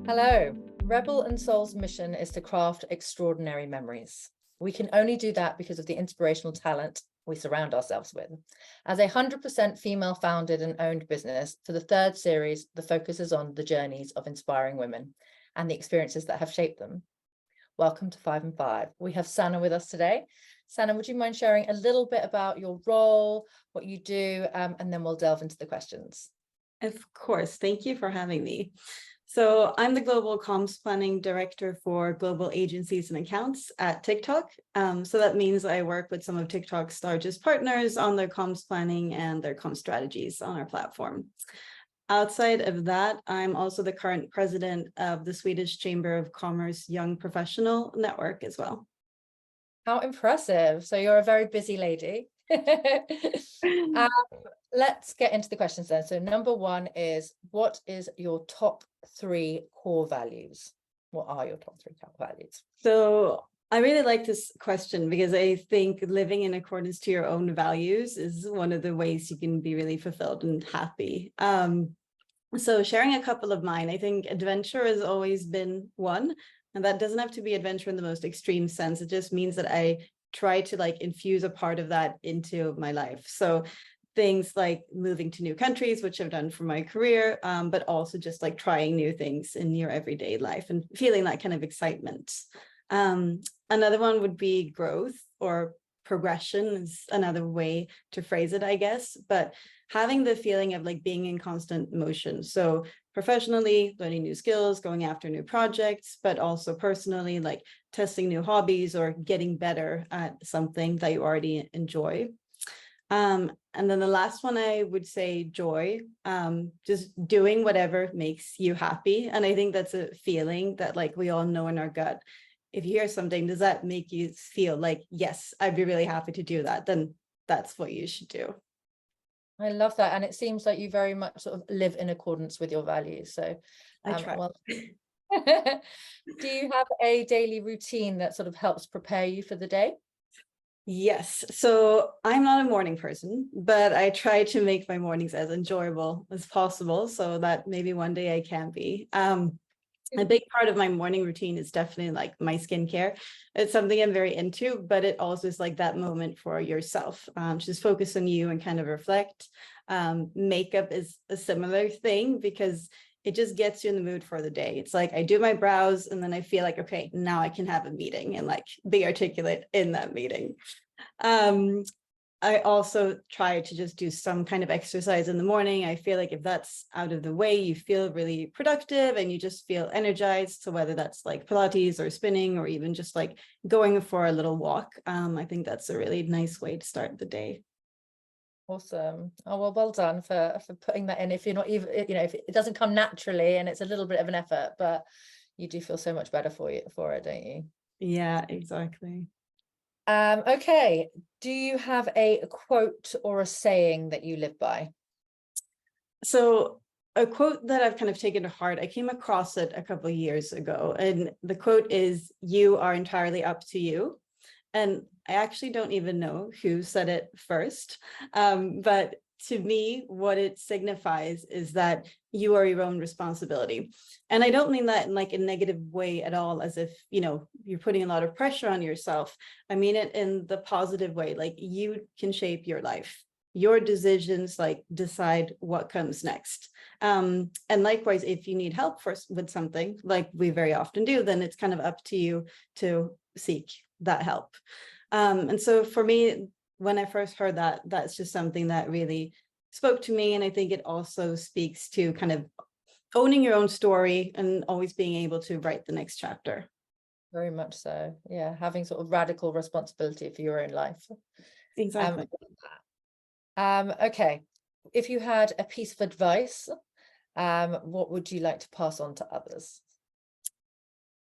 Hello. Rebel and Soul's mission is to craft extraordinary memories. We can only do that because of the inspirational talent we surround ourselves with. As a 100% female founded and owned business, for the third series, the focus is on the journeys of inspiring women and the experiences that have shaped them. Welcome to 5 and 5. We have Sanna with us today. Sanna, would you mind sharing a little bit about your role, what you do, and then we'll delve into the questions. Of course. Thank you for having me. So I'm the Global Comms Planning Director for Global Agencies and Accounts at TikTok. So that means I work with some of TikTok's largest partners on their comms planning and their comms strategies on our platform. Outside of that, I'm also the current president of the Swedish Chamber of Commerce Young Professional Network as well. How impressive. So you're a very busy lady. Let's get into the questions then. So number one is, what is your top 3 core values? What are your top 3 core values? So I really like this question because I think living in accordance to your own values is one of the ways you can be really fulfilled and happy. So sharing a couple of mine, I think adventure has always been one, and that doesn't have to be adventure in the most extreme sense. It just means that I try to infuse a part of that into my life. So things like moving to new countries, which I've done for my career, but also just trying new things in your everyday life and feeling that kind of excitement. Another one would be growth, or progression is another way to phrase it, I guess, but having the feeling of being in constant motion. So professionally, learning new skills, going after new projects, but also personally, testing new hobbies or getting better at something that you already enjoy. And then the last one, I would say joy, just doing whatever makes you happy. And I think that's a feeling that we all know in our gut. If you hear something, does that make you feel yes, I'd be really happy to do that? Then that's what you should do. I love that. And it seems like you very much sort of live in accordance with your values. So I try. Well, do you have a daily routine that sort of helps prepare you for the day? Yes. So I'm not a morning person, but I try to make my mornings as enjoyable as possible so that maybe one day I can be. A big part of my morning routine is definitely my skincare. It's something I'm very into, but it also is that moment for yourself. Just focus on you and kind of reflect. Makeup is a similar thing because it just gets you in the mood for the day. It's I do my brows and then I feel okay, now I can have a meeting and be articulate in that meeting. I also try to just do some kind of exercise in the morning. I feel if that's out of the way, you feel really productive and you just feel energized. So whether that's Pilates or spinning or even just going for a little walk, I think that's a really nice way to start the day. Awesome. Oh, well done for putting that in. If you're not even, if it doesn't come naturally and it's a little bit of an effort, but you do feel so much better for it, don't you? Yeah, exactly. Okay. Do you have a quote or a saying that you live by? So a quote that I've kind of taken to heart, I came across it a couple of years ago, and the quote is, "You are entirely up to you." And I actually don't even know who said it first, but to me, what it signifies is that you are your own responsibility. And I don't mean that in a negative way at all, as if, you're putting a lot of pressure on yourself. I mean it in the positive way, you can shape your life. Your decisions decide what comes next. And likewise, if you need help with something, like we very often do, then it's kind of up to you to seek that help. And so for me, when I first heard that, that's just something that really spoke to me. And I think it also speaks to kind of owning your own story and always being able to write the next chapter. Very much so. Yeah. Having sort of radical responsibility for your own life. Exactly. Okay. If you had a piece of advice, what would you like to pass on to others?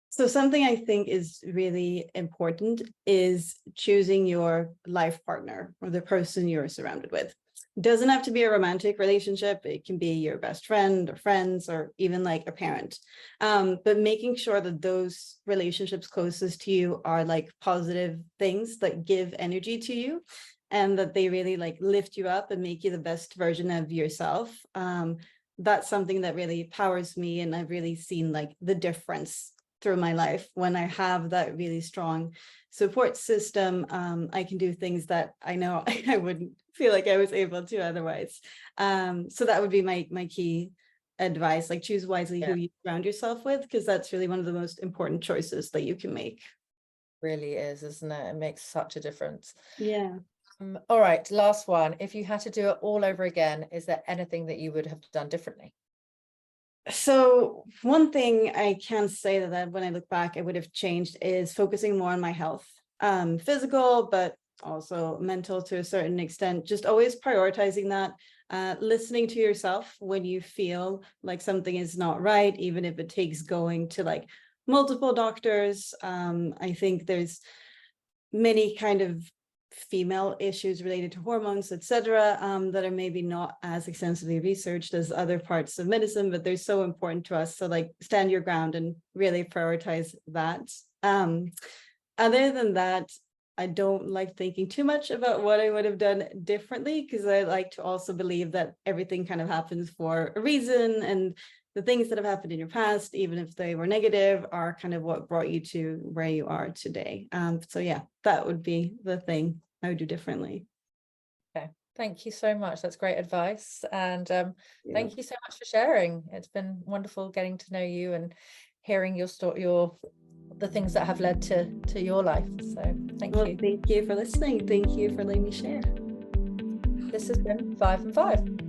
So something I think is really important is choosing your life partner or the person you're surrounded with. It doesn't have to be a romantic relationship. It can be your best friend or friends or even a parent. But making sure that those relationships closest to you are positive things that give energy to you and that they really lift you up and make you the best version of yourself. that's something that really powers me. And I've really seen like the difference through my life when I have that really strong support system. I can do things that I know I wouldn't feel like I was able to otherwise. So that would be my key advice, like choose wisely who you surround yourself with, because that's really one of the most important choices that you can make. Really is, isn't it? It makes such a difference. Yeah. All right, last one. If you had to do it all over again, is there anything that you would have done differently? So one thing I can say that when I look back, I would have changed is focusing more on my health, physical, but also mental to a certain extent, just always prioritizing that, listening to yourself when you feel like something is not right, even if it takes going to like multiple doctors. I think there's many kind of female issues related to hormones, etc., that are maybe not as extensively researched as other parts of medicine, but they're so important to us. So like stand your ground and really prioritize that. Other than that, I don't like thinking too much about what I would have done differently, because I like to also believe that everything kind of happens for a reason, and the things that have happened in your past, even if they were negative, are kind of what brought you to where you are today. So yeah, that would be the thing I would do differently. Okay, thank you so much. That's great advice. And thank you so much for sharing. It's been wonderful getting to know you and hearing your story, the things that have led to your life. So thank you. Thank you for listening. Thank you for letting me share. This has been 5 and 5.